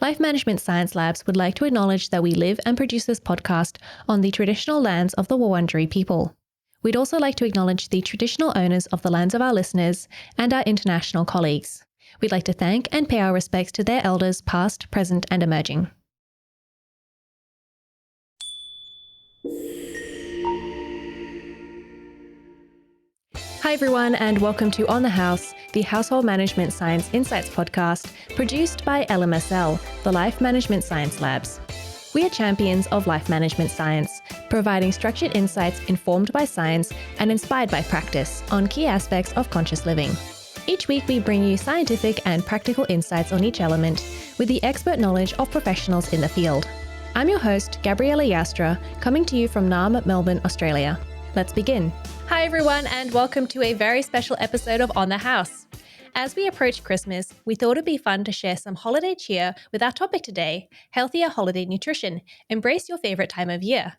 Life Management Science Labs would like to acknowledge that we live and produce this podcast on the traditional lands of the Wurundjeri people. We'd also like to acknowledge the traditional owners of the lands of our listeners and our international colleagues. We'd like to thank and pay our respects to their elders past, present and emerging. Hi everyone, and welcome to On the House, the Household Management Science Insights podcast produced by LMSL, the Life Management Science Labs. We are champions of life management science, providing structured insights informed by science and inspired by practice on key aspects of conscious living. Each week we bring you scientific and practical insights on each element with the expert knowledge of professionals in the field. I'm your host, Gabriella Yastra, coming to you from NAM, Melbourne, Australia. Let's begin. Hi everyone, and welcome to a very special episode of On the House. As we approach Christmas, we thought it'd be fun to share some holiday cheer with our topic today, healthier holiday nutrition. Embrace your favorite time of year.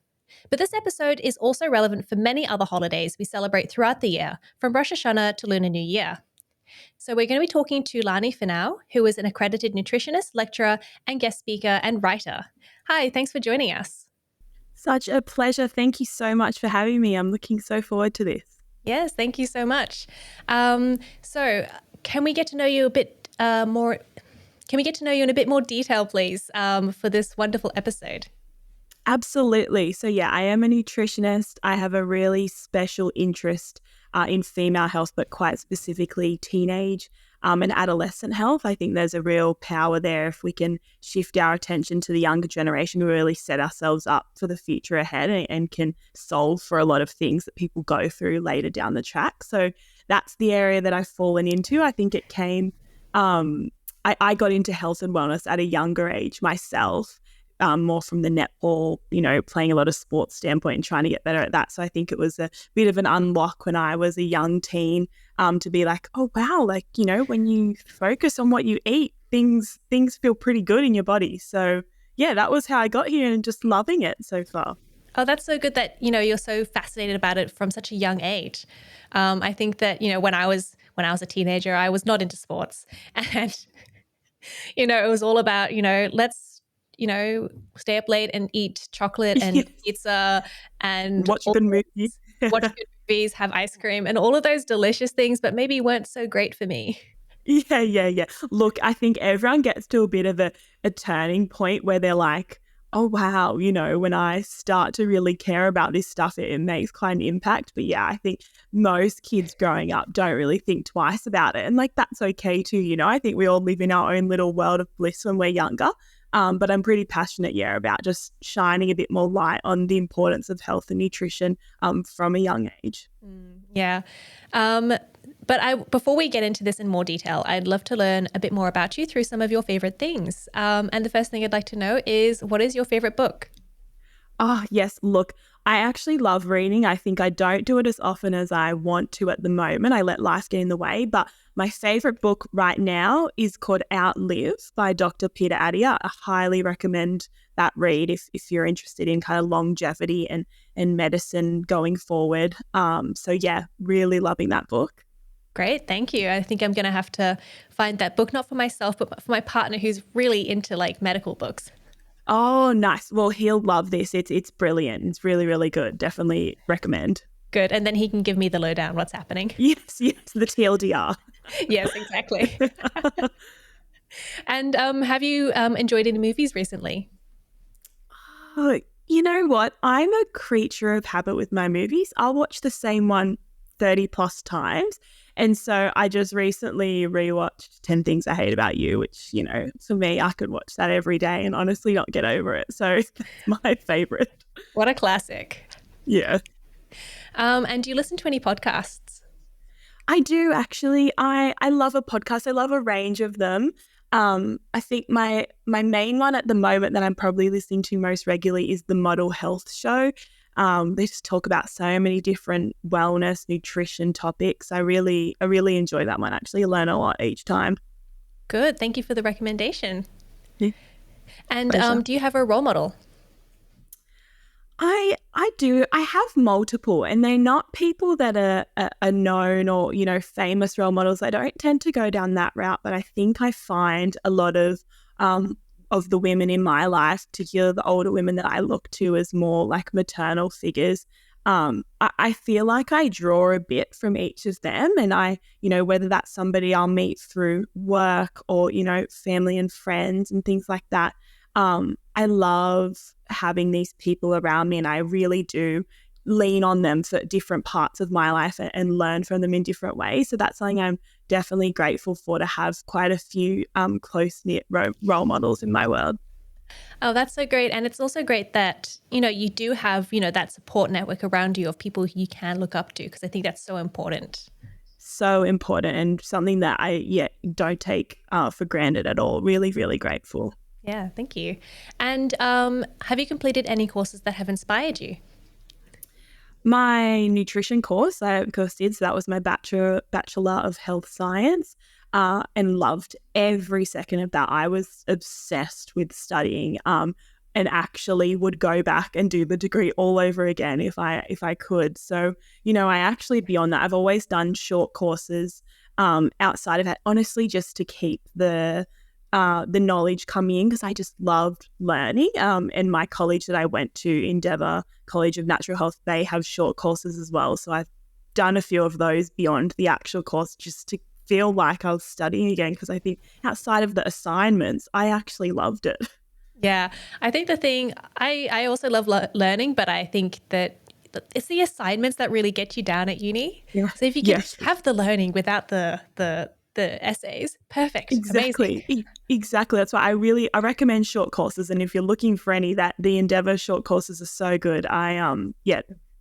But this episode is also relevant for many other holidays we celebrate throughout the year, from Rosh Hashanah to Lunar New Year. So we're going to be talking to Lani Finau, who is an accredited nutritionist, lecturer, and guest speaker and writer. Hi, thanks for joining us. Such a pleasure. Thank you so much for having me. I'm looking so forward to this. Yes, thank you so much. So can we get to know you a bit more? Can we get to know you in a bit more detail, please, for this wonderful episode? Absolutely. So yeah, I am a nutritionist. I have a really special interest in female health, but quite specifically teenage and adolescent health. I think there's a real power there if we can shift our attention to the younger generation. We really set ourselves up for the future ahead and can solve for a lot of things that people go through later down the track. So that's the area that I've fallen into. I think it came, I got into health and wellness at a younger age myself. More from the netball, playing a lot of sports standpoint and trying to get better at that. So I think it was a bit of an unlock when I was a young teen to be like, oh, wow, when you focus on what you eat, things feel pretty good in your body. So yeah, that was how I got here and just loving it so far. Oh, that's so good that, you're so fascinated about it from such a young age. I think that, when I was a teenager, I was not into sports and, it was all about, let's, stay up late and eat chocolate and pizza and watch good movies. Watch good movies, have ice cream and all of those delicious things, but maybe weren't so great for me. Yeah. Look, I think everyone gets to a bit of a turning point where they're like, oh, wow, when I start to really care about this stuff, it makes quite an impact. But yeah, I think most kids growing up don't really think twice about it. And that's okay too, I think we all live in our own little world of bliss when we're younger. But I'm pretty passionate, about just shining a bit more light on the importance of health and nutrition from a young age. Yeah. But before we get into this in more detail, I'd love to learn a bit more about you through some of your favorite things. And the first thing I'd like to know is, what is your favorite book? Oh, yes. Look, I actually love reading. I think I don't do it as often as I want to at the moment. I let life get in the way. But my favorite book right now is called Outlive by Dr. Peter Attia. I highly recommend that read if you're interested in kind of longevity and medicine going forward. So yeah, really loving that book. Great. Thank you. I think I'm going to have to find that book, not for myself, but for my partner who's really into medical books. Oh, nice. Well, he'll love this. It's brilliant. It's really, really good. Definitely recommend. Good. And then he can give me the lowdown, what's happening. Yes, the TLDR. Yes, exactly. And have you enjoyed any movies recently? Oh, you know what? I'm a creature of habit with my movies. I'll watch the same one 30 plus times. And so I just recently rewatched 10 Things I Hate About You, which, for me, I could watch that every day and honestly not get over it. So it's my favorite. What a classic. Yeah. And do you listen to any podcasts? I do, actually. I love a podcast. I love a range of them. I think my main one at the moment that I'm probably listening to most regularly is the Model Health Show. They just talk about so many different wellness, nutrition topics. I really enjoy that one, actually. I learn a lot each time. Good. Thank you for the recommendation. Yeah. And do you have a role model? I do. I have multiple, and they're not people that are known or, famous role models. I don't tend to go down that route, but I think I find a lot of of the women in my life, particularly the older women that I look to as more like maternal figures, I feel like I draw a bit from each of them. And whether that's somebody I'll meet through work or, family and friends and things like that. I love having these people around me, and I really do lean on them for different parts of my life and learn from them in different ways. So that's something I'm definitely grateful for, to have quite a few close-knit role models in my world. Oh, that's so great. And it's also great that, you do have, that support network around you of people who you can look up to, because I think that's so important. So important, and something that I don't take for granted at all. Really, really grateful. Yeah, thank you. And have you completed any courses that have inspired you? My nutrition course, I of course did. So that was my Bachelor of Health Science, and loved every second of that. I was obsessed with studying, and actually would go back and do the degree all over again if I could. So, I actually, beyond that, I've always done short courses outside of that, honestly, just to keep the knowledge coming in, because I just loved learning. And my college that I went to, Endeavour College of Natural Health, they have short courses as well. So I've done a few of those beyond the actual course, just to feel like I was studying again, because I think outside of the assignments, I actually loved it. Yeah, I think the thing, I also love learning, but I think that it's the assignments that really get you down at uni. Yeah. So if you can have the learning without the essays, perfect. Exactly. Amazing. Exactly. That's why I recommend short courses. And if you're looking for any, that the Endeavour short courses are so good.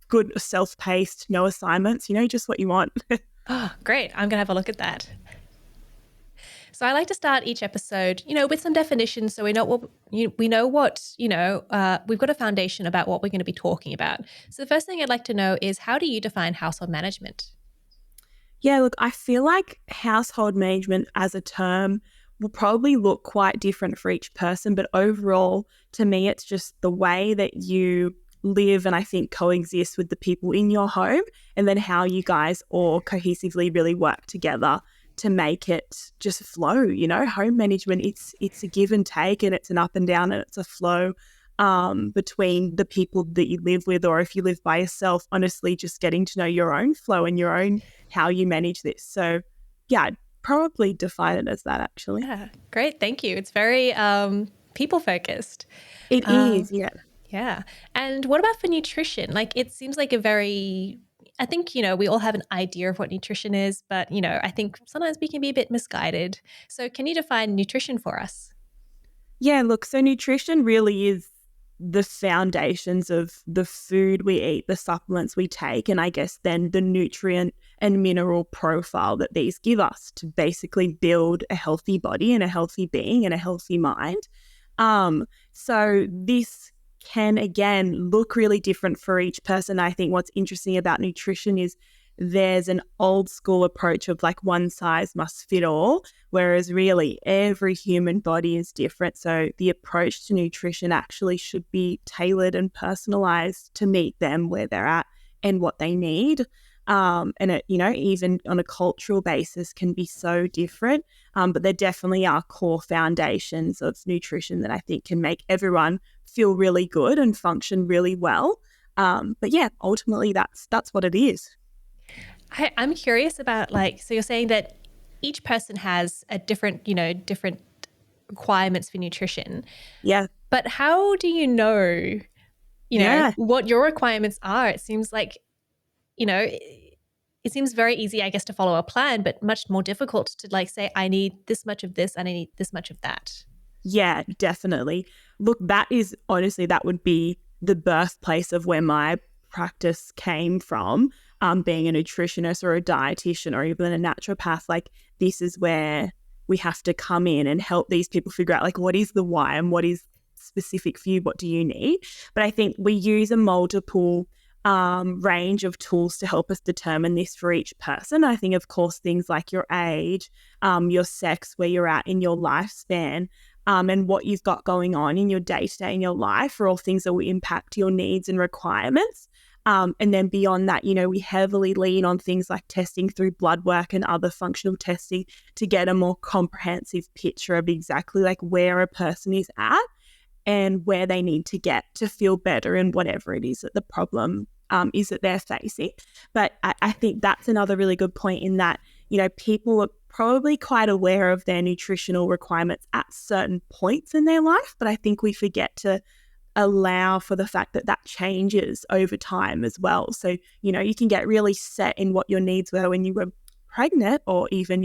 Good self-paced, no assignments, just what you want. Oh, great. I'm going to have a look at that. So I like to start each episode, with some definitions, so we know what we've got a foundation about what we're going to be talking about. So the first thing I'd like to know is, how do you define household management? Yeah, look, I feel like household management as a term will probably look quite different for each person, but overall, to me, it's just the way that you live and I think coexist with the people in your home, and then how you guys all cohesively really work together to make it just flow. Home management, it's a give and take, and it's an up and down, and it's a flow between the people that you live with, or if you live by yourself, honestly, just getting to know your own flow and your own how you manage this. So yeah, I'd probably define it as that, actually. Yeah, great. Thank you. It's very people focused. It is, yeah. Yeah. And what about for nutrition? Like, it seems like I think, we all have an idea of what nutrition is, but, I think sometimes we can be a bit misguided. So can you define nutrition for us? Yeah, look, so nutrition really is the foundations of the food we eat, the supplements we take, and I guess then the nutrient and mineral profile that these give us to basically build a healthy body and a healthy being and a healthy mind. So this can, again, look really different for each person. I think what's interesting about nutrition is there's an old school approach of like one size must fit all, whereas really every human body is different. So the approach to nutrition actually should be tailored and personalized to meet them where they're at and what they need. And it, even on a cultural basis can be so different. But there definitely are core foundations of nutrition that I think can make everyone feel really good and function really well. But yeah, ultimately that's what it is. I'm curious about, so you're saying that each person has a different requirements for nutrition. Yeah. But how do you know, what your requirements are? It seems like, it seems very easy, I guess, to follow a plan, but much more difficult to say, I need this much of this and I need this much of that. Yeah, definitely. Look, that would be the birthplace of where my practice came from. Being a nutritionist or a dietitian or even a naturopath, this is where we have to come in and help these people figure out what is the why and what is specific for you, what do you need. But I think we use a multiple range of tools to help us determine this for each person. I think, of course, things like your age, your sex, where you're at in your lifespan, and what you've got going on in your day-to-day in your life are all things that will impact your needs and requirements. And then beyond that, we heavily lean on things like testing through blood work and other functional testing to get a more comprehensive picture of exactly like where a person is at and where they need to get to feel better and whatever it is that the problem is that they're facing. But I think that's another really good point in that, people are probably quite aware of their nutritional requirements at certain points in their life, but I think we forget to allow for the fact that that changes over time as well. So, you can get really set in what your needs were when you were pregnant or even,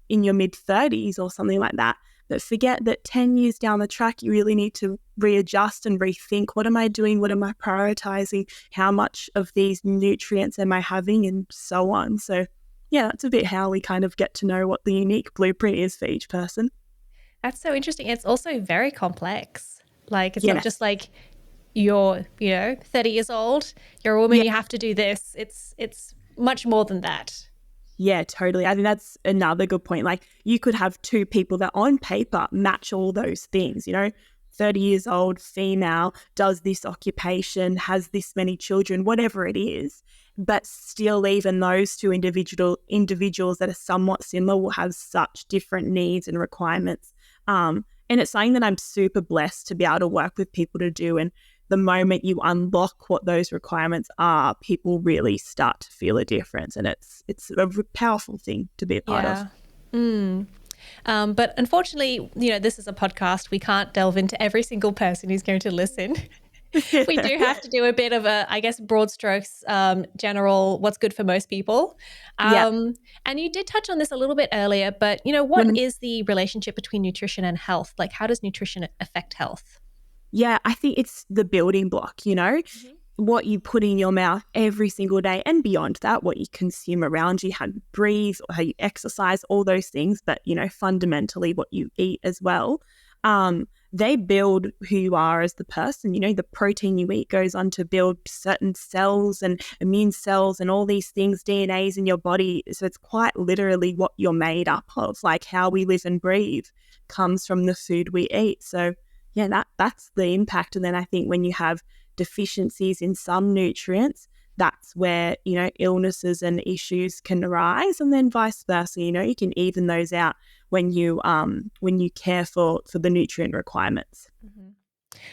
in your mid-30s or something like that, but forget that 10 years down the track, you really need to readjust and rethink, what am I doing? What am I prioritizing? How much of these nutrients am I having? And so on. So yeah, that's a bit how we kind of get to know what the unique blueprint is for each person. That's so interesting. It's also very complex. Like, it's not Yes. just like you're, 30 years old, you're a woman, Yeah. you have to do this. It's much more than that. Yeah, totally. I think that's another good point. Like, you could have two people that on paper match all those things, 30 years old, female, does this occupation, has this many children, whatever it is. But still, even those two individuals that are somewhat similar will have such different needs and requirements. And it's something that I'm super blessed to be able to work with people to do. And the moment you unlock what those requirements are, people really start to feel a difference. And it's a powerful thing to be a part of. But unfortunately, this is a podcast. We can't delve into every single person who's going to listen. We do have to do a bit of a, I guess, broad strokes, general, what's good for most people. Yeah. And you did touch on this a little bit earlier, but, what is the relationship between nutrition and health? Like, how does nutrition affect health? Yeah, I think it's the building block, what you put in your mouth every single day and beyond that, what you consume around you, how you breathe, or how you exercise, all those things, but, fundamentally what you eat as well. They build who you are as the person. The protein you eat goes on to build certain cells and immune cells and all these things, DNAs in your body. So it's quite literally what you're made up of, like how we live and breathe comes from the food we eat. So yeah, that's the impact. And then I think when you have deficiencies in some nutrients, that's where, illnesses and issues can arise. And then vice versa, you can even those out when you care for the nutrient requirements. Mm-hmm.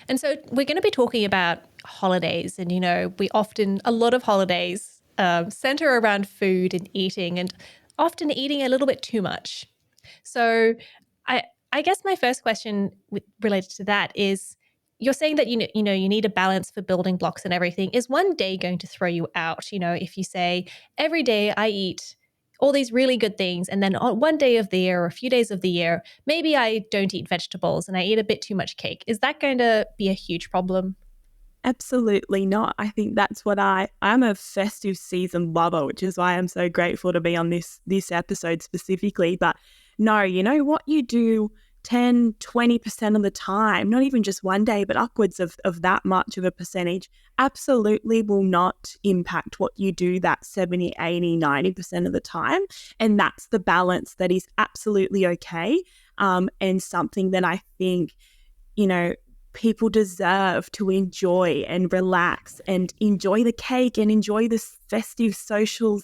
And so we're going to be talking about holidays, and, a lot of holidays center around food and eating, and often eating a little bit too much. So I guess my first question related to that is, you're saying that, you need a balance for building blocks and everything. Is one day going to throw you out? If you say every day I eat all these really good things, and then on one day of the year or a few days of the year, maybe I don't eat vegetables and I eat a bit too much cake. Is that going to be a huge problem? Absolutely not. I think that's what I'm a festive season lover, which is why I'm so grateful to be on this episode specifically. But no, what you do 10, 20% of the time, not even just one day, but upwards of that much of a percentage, absolutely will not impact what you do that 70, 80, 90% of the time. And that's the balance that is absolutely okay. And something that I think, people deserve to enjoy and relax and enjoy the cake and enjoy this festive social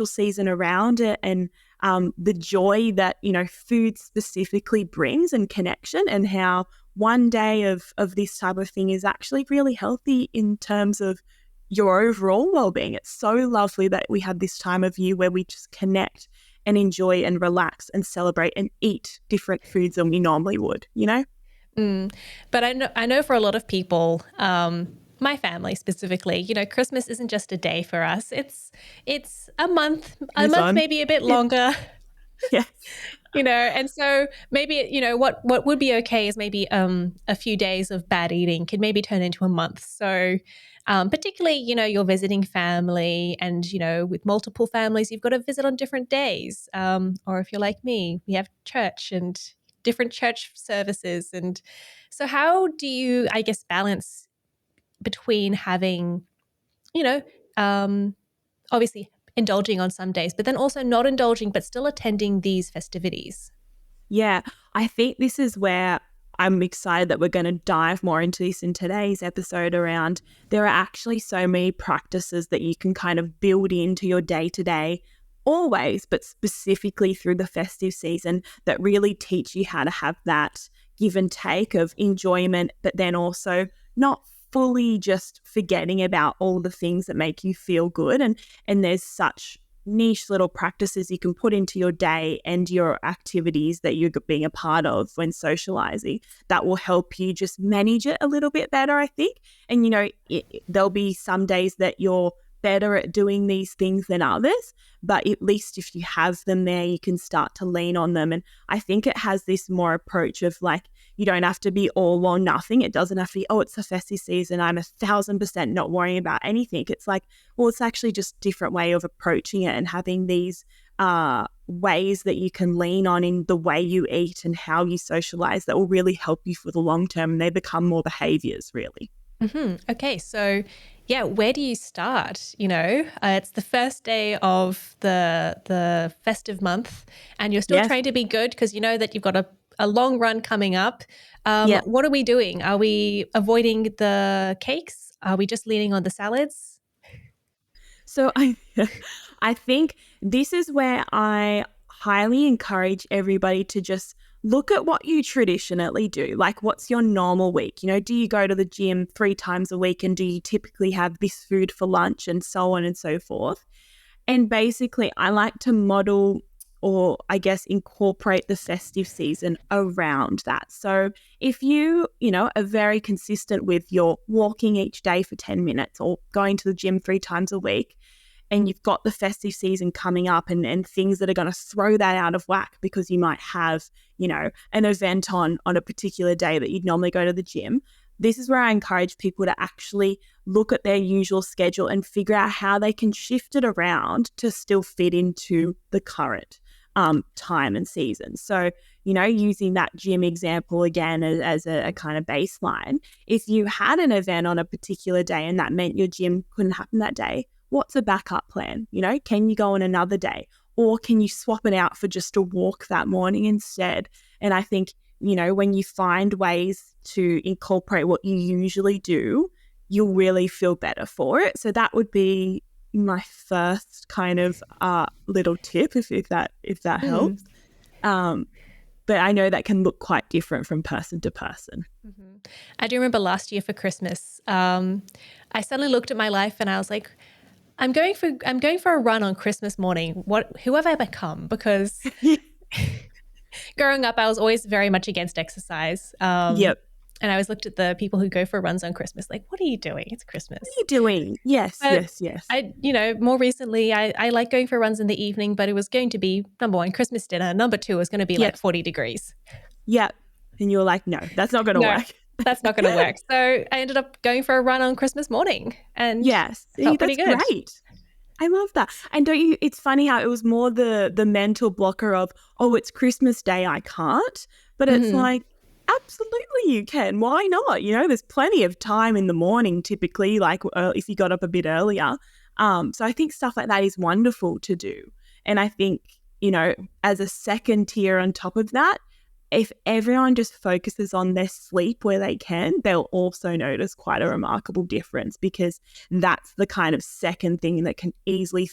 season around it, and the joy that, food specifically brings and connection, and how one day of this type of thing is actually really healthy in terms of your overall well-being. It's so lovely that we have this time of year where we just connect and enjoy and relax and celebrate and eat different foods than we normally would, But I know for a lot of people, my family specifically, Christmas isn't just a day for us. It's a month, maybe a bit longer. Yeah. And so maybe, what would be okay is maybe a few days of bad eating could maybe turn into a month. So particularly, you're visiting family, and, with multiple families, you've got to visit on different days. Or if you're like me, we have church and different church services. And so how do you, I guess, balance between having, obviously indulging on some days, but then also not indulging, but still attending these festivities? Yeah, I think this is where I'm excited that we're going to dive more into this in today's episode around there are actually so many practices that you can kind of build into your day-to-day always, but specifically through the festive season that really teach you how to have that give and take of enjoyment, but then also not fully just forgetting about all the things that make you feel good. And there's such niche little practices you can put into your day and your activities that you're being a part of when socializing that will help you just manage it a little bit better, I think. And, there'll be some days that you're better at doing these things than others, but at least if you have them there, you can start to lean on them. And I think it has this more approach of like, you don't have to be all or nothing. It doesn't have to be, oh, it's the festive season, I'm 1,000% not worrying about anything. It's like, well, it's actually just a different way of approaching it and having these ways that you can lean on in the way you eat and how you socialize that will really help you for the long term. And they become more behaviors, really. Mm-hmm. Okay, so yeah, where do you start? It's the first day of the festive month, and you're still trying to be good because you know that you've got a long run coming up. What are we doing? Are we avoiding the cakes? Are we just leaning on the salads? So I think this is where I highly encourage everybody to just look at what you traditionally do. Like, what's your normal week? Do you go to the gym 3 times a week, and do you typically have this food for lunch and so on and so forth? And basically, I like to model or I guess incorporate the festive season around that. So if you are very consistent with your walking each day for 10 minutes or going to the gym 3 times a week, and you've got the festive season coming up and things that are going to throw that out of whack because you might have, an event on a particular day that you'd normally go to the gym, this is where I encourage people to actually look at their usual schedule and figure out how they can shift it around to still fit into the current time and season. So, using that gym example again as a kind of baseline, if you had an event on a particular day and that meant your gym couldn't happen that day, what's a backup plan? Can you go on another day, or can you swap it out for just a walk that morning instead? And I think, when you find ways to incorporate what you usually do, you'll really feel better for it. So that would be my first kind of little tip, if that helps. But I know that can look quite different from person to person. Mm-hmm. I do remember last year for Christmas, I suddenly looked at my life and I was like, I'm going for a run on Christmas morning. Who have I become? Because growing up, I was always very much against exercise. Yep. And I always looked at the people who go for runs on Christmas, like, what are you doing? It's Christmas. What are you doing? Yes, but yes. More recently, I like going for runs in the evening, but it was going to be, number 1, Christmas dinner. Number 2 was going to be like 40 degrees. Yep. And you were like, no, that's not going to work. That's not going to work. So I ended up going for a run on Christmas morning, and felt pretty good. Great. I love that. And it's funny how it was more the mental blocker of, oh, it's Christmas Day, I can't. But it's like, absolutely you can. Why not? There's plenty of time in the morning typically, like if you got up a bit earlier. So I think stuff like that is wonderful to do. And I think, as a second tier on top of that, if everyone just focuses on their sleep where they can, they'll also notice quite a remarkable difference, because that's the kind of second thing that can easily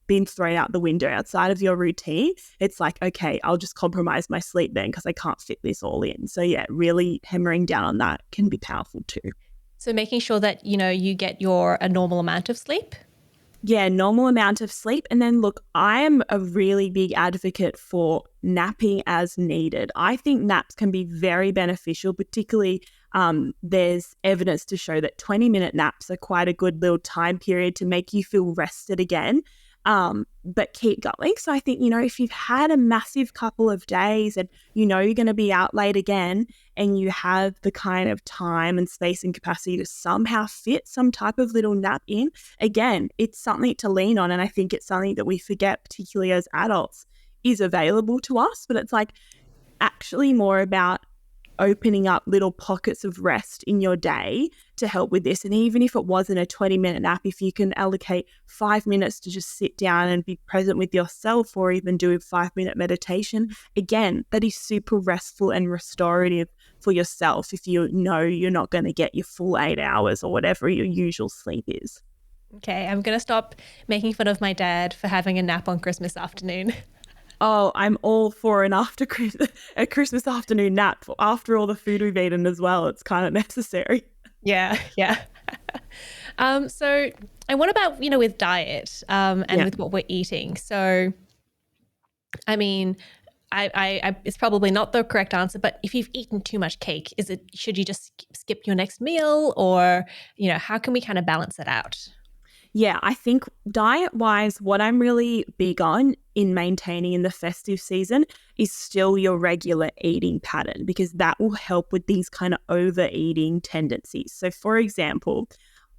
been thrown out the window outside of your routine. It's like, okay, I'll just compromise my sleep then because I can't fit this all in. So yeah, really hammering down on that can be powerful too. So making sure that, you get a normal amount of sleep. Yeah, normal amount of sleep. And then look, I am a really big advocate for napping as needed. I think naps can be very beneficial, particularly there's evidence to show that 20-minute naps are quite a good little time period to make you feel rested again. But keep going. So I think, if you've had a massive couple of days and you're going to be out late again, and you have the kind of time and space and capacity to somehow fit some type of little nap in, again, it's something to lean on. And I think it's something that we forget, particularly as adults, is available to us. But it's like actually more about opening up little pockets of rest in your day to help with this. And even if it wasn't a 20-minute nap, if you can allocate 5 minutes to just sit down and be present with yourself, or even do a 5-minute meditation, again, that is super restful and restorative for yourself if you know you're not going to get your full 8 hours or whatever your usual sleep is. Okay, I'm going to stop making fun of my dad for having a nap on Christmas afternoon. Oh, I'm all for a Christmas afternoon nap after all the food we've eaten as well. It's kind of necessary. Yeah, yeah. So, and what about, with diet and with what we're eating? So, I mean, I it's probably not the correct answer, but if you've eaten too much cake, should you just skip your next meal, or, how can we kind of balance it out? Yeah, I think diet-wise, what I'm really big on in maintaining in the festive season is still your regular eating pattern, because that will help with these kind of overeating tendencies. So, for example,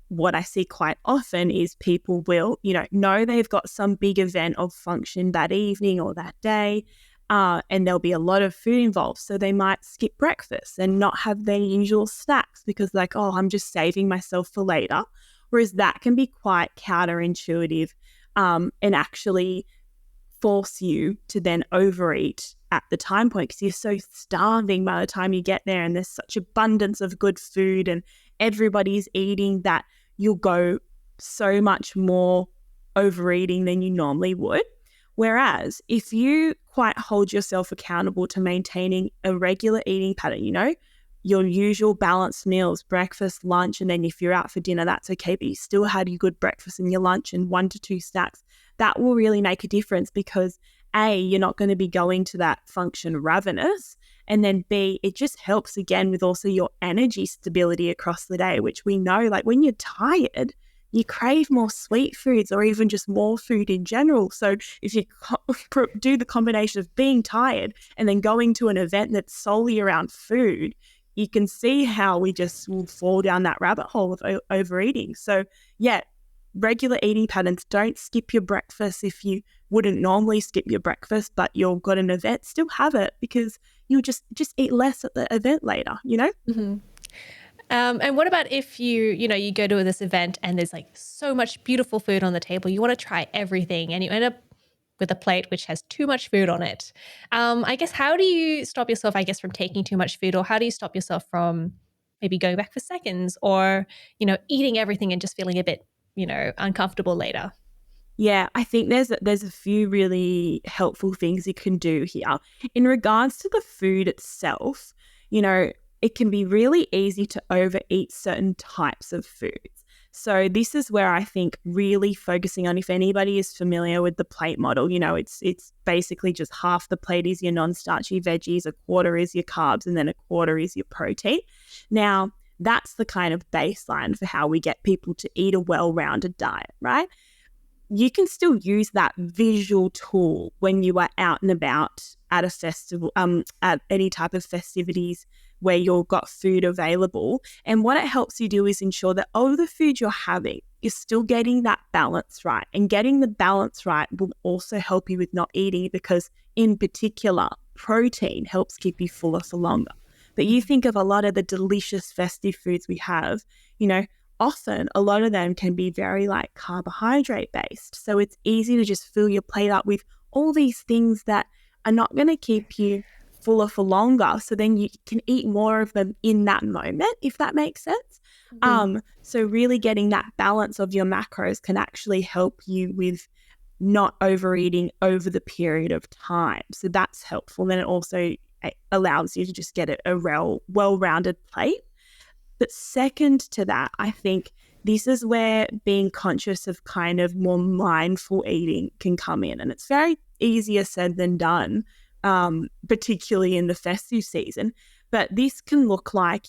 what I see quite often is people will, know they've got some big event of function that evening or that day, and there'll be a lot of food involved. So they might skip breakfast and not have their usual snacks because oh, I'm just saving myself for later. Whereas that can be quite counterintuitive, and actually force you to then overeat at the time point, because you're so starving by the time you get there and there's such abundance of good food and everybody's eating that you'll go so much more overeating than you normally would. Whereas if you quite hold yourself accountable to maintaining a regular eating pattern, your usual balanced meals, breakfast, lunch, and then if you're out for dinner, that's okay, but you still had your good breakfast and your lunch and 1 to 2 snacks, that will really make a difference, because A, you're not going to be going to that function ravenous, and then B, it just helps again with also your energy stability across the day, which we know, when you're tired, you crave more sweet foods or even just more food in general. So if you do the combination of being tired and then going to an event that's solely around food, you can see how we just will fall down that rabbit hole of overeating. So yeah, regular eating patterns. Don't skip your breakfast if you wouldn't normally skip your breakfast, but you've got an event, still have it, because you'll just eat less at the event later, Mm-hmm. And what about if you go to this event and there's so much beautiful food on the table, you want to try everything and you end up with a plate which has too much food on it. I guess, how do you stop yourself, from taking too much food, or how do you stop yourself from maybe going back for seconds, or, eating everything and just feeling a bit, uncomfortable later? Yeah, I think there's a few really helpful things you can do here. In regards to the food itself, it can be really easy to overeat certain types of foods. So this is where I think really focusing on, if anybody is familiar with the plate model, it's basically just half the plate is your non-starchy veggies, a quarter is your carbs, and then a quarter is your protein. Now, that's the kind of baseline for how we get people to eat a well-rounded diet, right? You can still use that visual tool when you are out and about at a festival, at any type of festivities where you've got food available. And what it helps you do is ensure that all the food you're having is still getting that balance right. And getting the balance right will also help you with not eating, because in particular, protein helps keep you fuller for longer. But you think of a lot of the delicious festive foods we have, often a lot of them can be very carbohydrate based. So it's easy to just fill your plate up with all these things that are not going to keep you fuller for longer. So then you can eat more of them in that moment, if that makes sense. Mm-hmm. So really getting that balance of your macros can actually help you with not overeating over the period of time. So that's helpful. Then it also allows you to just get a well-rounded plate. But second to that, I think this is where being conscious of kind of more mindful eating can come in. And it's very easier said than done, particularly in the festive season. But this can look like,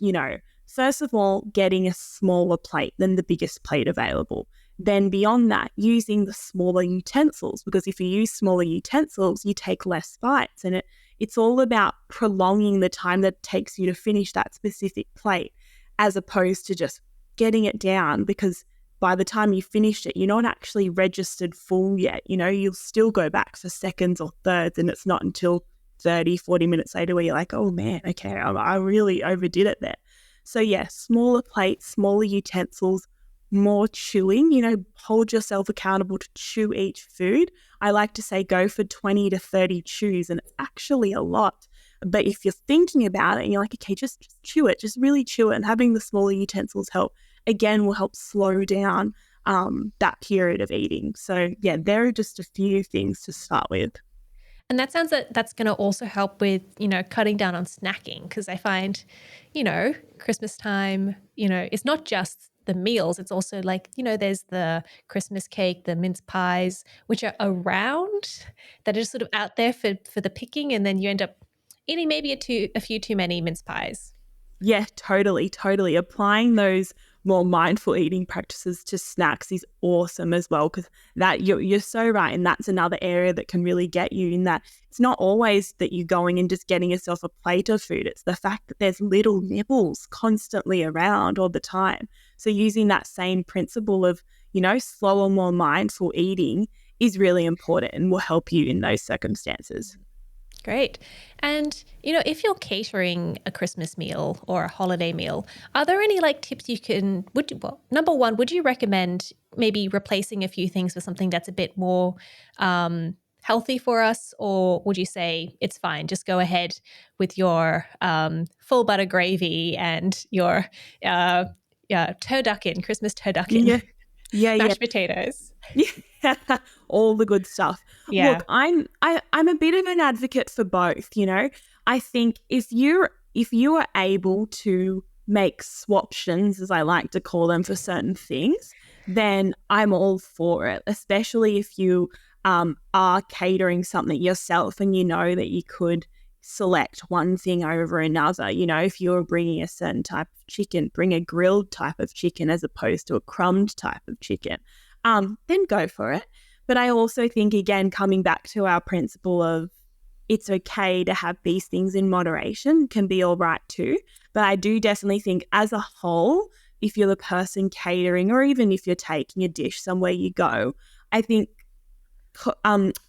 first of all, getting a smaller plate than the biggest plate available. Then beyond that, using the smaller utensils, because if you use smaller utensils, you take less bites. And it's all about prolonging the time that it takes you to finish that specific plate, as opposed to just getting it down, because by the time you finished it, you're not actually registered full yet. You'll still go back for seconds or thirds, and it's not until 30, 40 minutes later where you're like, oh man, okay, I really overdid it there. So yeah, smaller plates, smaller utensils, more chewing, hold yourself accountable to chew each food. I like to say go for 20 to 30 chews, and it's actually a lot. But if you're thinking about it and you're like, okay, just chew it, just really chew it, and having the smaller utensils will help slow down that period of eating. So yeah, there are just a few things to start with. And that sounds that that's going to also help with, cutting down on snacking, because I find, Christmas time, it's not just the meals. It's also like, there's the Christmas cake, the mince pies, which are around that are just sort of out there for the picking. And then you end up eating maybe a few too many mince pies. Yeah, totally. Applying those more mindful eating practices to snacks is awesome as well, because that you're so right. And that's another area that can really get you in that. It's not always that you're going and just getting yourself a plate of food. It's the fact that there's little nibbles constantly around all the time. So using that same principle of, slower, more mindful eating is really important and will help you in those circumstances. Great. And, if you're catering a Christmas meal or a holiday meal, are there any tips you can, number one, would you recommend maybe replacing a few things with something that's a bit more healthy for us? Or would you say it's fine, just go ahead with your full butter gravy and your turducken, Christmas turducken, Yeah. mashed potatoes? Yeah, all the good stuff. Yeah. Look, I'm a bit of an advocate for both, I think if you are able to make swaptions, as I like to call them, for certain things, then I'm all for it, especially if you are catering something yourself and you know that you could select one thing over another. If you're bringing a certain type of chicken, bring a grilled type of chicken as opposed to a crumbed type of chicken. Then go for it. But I also think, again, coming back to our principle of it's okay to have these things in moderation can be all right too. But I do definitely think as a whole, if you're the person catering or even if you're taking a dish somewhere you go, I think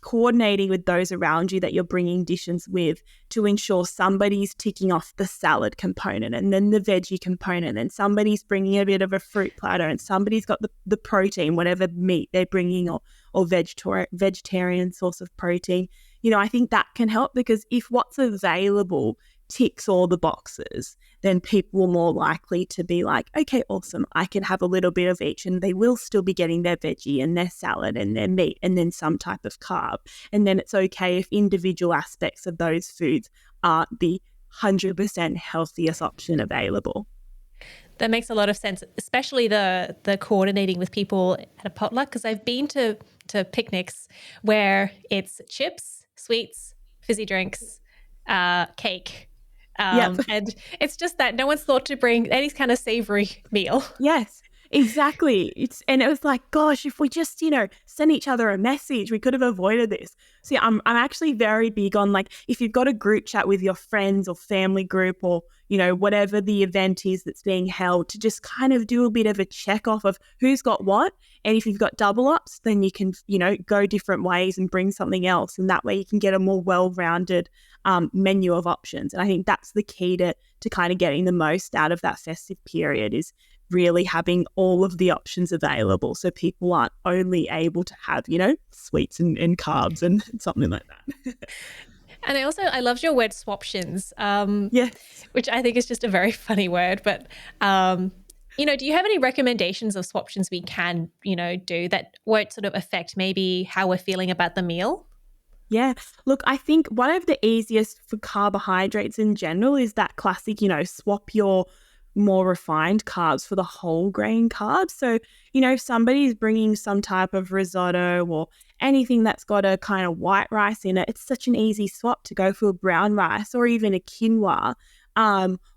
coordinating with those around you that you're bringing dishes with to ensure somebody's ticking off the salad component and then the veggie component, and somebody's bringing a bit of a fruit platter and somebody's got the protein, whatever meat they're bringing, or vegetarian source of protein. I think that can help, because if what's available ticks all the boxes, then people are more likely to be like, okay, awesome, I can have a little bit of each, and they will still be getting their veggie and their salad and their meat and then some type of carb. And then it's okay if individual aspects of those foods aren't the 100% healthiest option available. That makes a lot of sense, especially the coordinating with people at a potluck, because I've been to picnics where it's chips, sweets, fizzy drinks, cake. Yep. And it's just that no one's thought to bring any kind of savory meal. Yes, exactly. It was like, gosh, if we just, send each other a message, we could have avoided this. So yeah, I'm actually very big on, like, if you've got a group chat with your friends or family group or, whatever the event is that's being held, to just kind of do a bit of a check off of who's got what. And if you've got double ups, then you can, go different ways and bring something else. And that way you can get a more well-rounded menu of options. And I think that's the key to kind of getting the most out of that festive period, is really having all of the options available, so people aren't only able to have, sweets and carbs and something like that. And I loved your word swaptions, Yes. which I think is just a very funny word. But, do you have any recommendations of swaptions we can, do that won't sort of affect maybe how we're feeling about the meal? Yeah. Look, I think one of the easiest for carbohydrates in general is that classic, swap your more refined carbs for the whole grain carbs. So, if somebody's bringing some type of risotto or anything that's got a kind of white rice in it, it's such an easy swap to go for a brown rice or even a quinoa.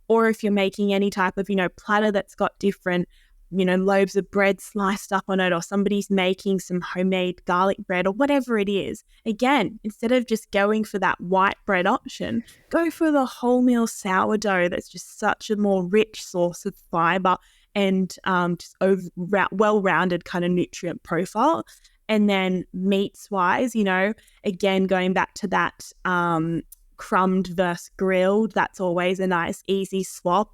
Or if you're making any type of, platter that's got different, loaves of bread sliced up on it, or somebody's making some homemade garlic bread or whatever it is. Again, instead of just going for that white bread option, go for the wholemeal sourdough that's just such a more rich source of fiber and just well-rounded kind of nutrient profile. And then meats-wise, again, going back to that crumbed versus grilled, that's always a nice, easy swap.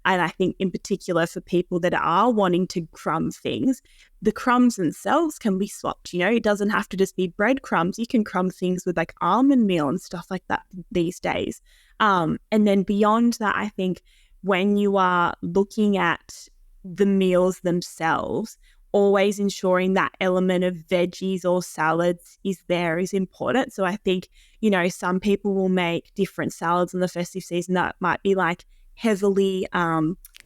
And I think in particular for people that are wanting to crumb things, the crumbs themselves can be swapped. It doesn't have to just be breadcrumbs. You can crumb things with like almond meal and stuff like that these days. And then beyond that, I think when you are looking at the meals themselves, always ensuring that element of veggies or salads is important. So I think, some people will make different salads in the festive season that might be like heavily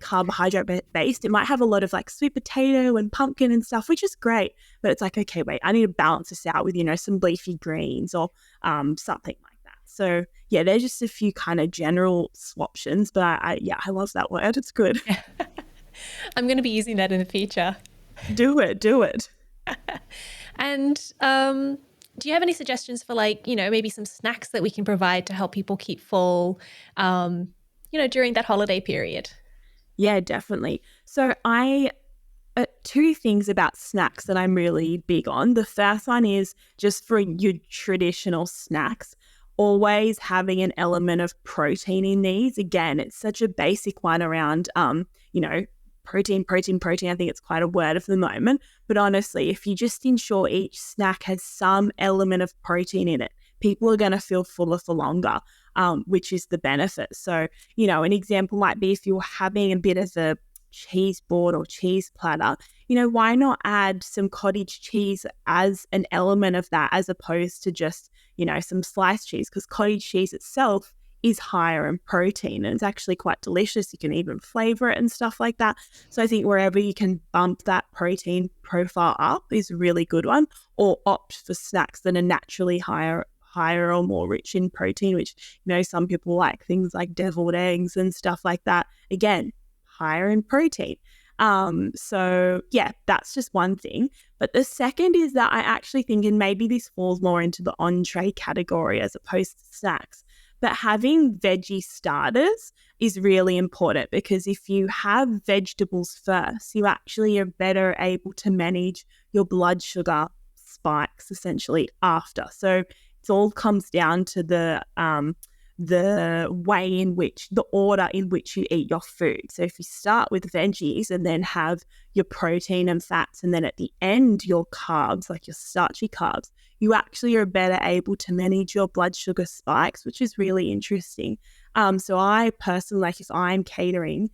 carbohydrate based. It might have a lot of like sweet potato and pumpkin and stuff, which is great. But it's like, okay, wait, I need to balance this out with, some leafy greens or something like that. So yeah, there's just a few kind of general swaptions, but I love that word. It's good. I'm going to be using that in the future. Do it. And do you have any suggestions for maybe some snacks that we can provide to help people keep full, during that holiday period? Yeah, definitely. So two things about snacks that I'm really big on. The first one is just for your traditional snacks, always having an element of protein in these. Again, it's such a basic one around, protein. I think it's quite a word of the moment. But honestly, if you just ensure each snack has some element of protein in it, people are going to feel fuller for longer, which is the benefit. So, an example might be if you're having a bit of a cheese board or cheese platter, why not add some cottage cheese as an element of that as opposed to just, some sliced cheese? Because cottage cheese itself is higher in protein and it's actually quite delicious. You can even flavor it and stuff like that. So I think wherever you can bump that protein profile up is a really good one, or opt for snacks that are naturally higher or more rich in protein, which, some people like things like deviled eggs and stuff like that. Again, higher in protein. So yeah, that's just one thing. But the second is that I actually think, and maybe this falls more into the entree category as opposed to snacks, but having veggie starters is really important, because if you have vegetables first, you actually are better able to manage your blood sugar spikes essentially after. So it all comes down to the order in which you eat your food. So if you start with veggies and then have your protein and fats, and then at the end your carbs, like your starchy carbs, you actually are better able to manage your blood sugar spikes, which is really interesting. So I personally, like if I'm catering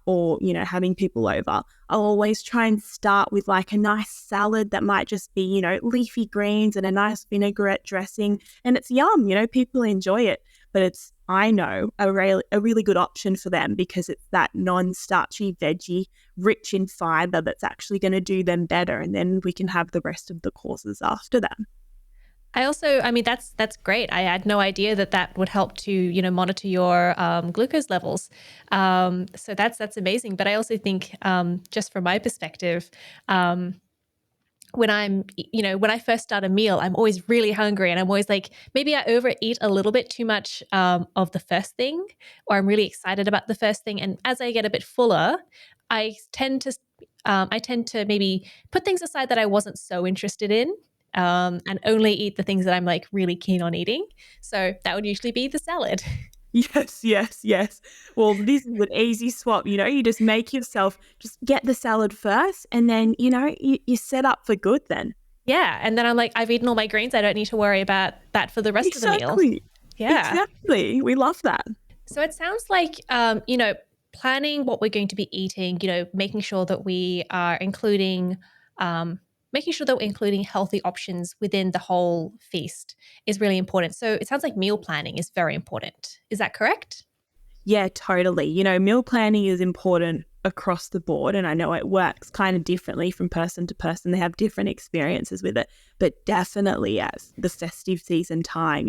or, having people over, I'll always try and start with like a nice salad that might just be, leafy greens and a nice vinaigrette dressing. And it's yum, people enjoy it. But it's, I know, a really good option for them because it's that non-starchy veggie, rich in fiber, that's actually going to do them better. And then we can have the rest of the courses after that. That's great. I had no idea that would help to, monitor your glucose levels. So that's amazing. But I also think, just from my perspective, when I first start a meal, I'm always really hungry and I'm always like, maybe I overeat a little bit too much of the first thing, or I'm really excited about the first thing. And as I get a bit fuller, I tend to maybe put things aside that I wasn't so interested in, and only eat the things that I'm like really keen on eating. So that would usually be the salad. Yes. Well, this is an easy swap. You just make yourself, just get the salad first, and then, you set up for good then. Yeah. And then I'm like, I've eaten all my greens. I don't need to worry about that for the rest of the meal. Yeah. Exactly. We love that. So it sounds like, planning what we're going to be eating, making sure that we are including healthy options within the whole feast is really important. So it sounds like meal planning is very important. Is that correct? Yeah, totally. Meal planning is important across the board, and I know it works kind of differently from person to person. They have different experiences with it, but definitely as the festive season time,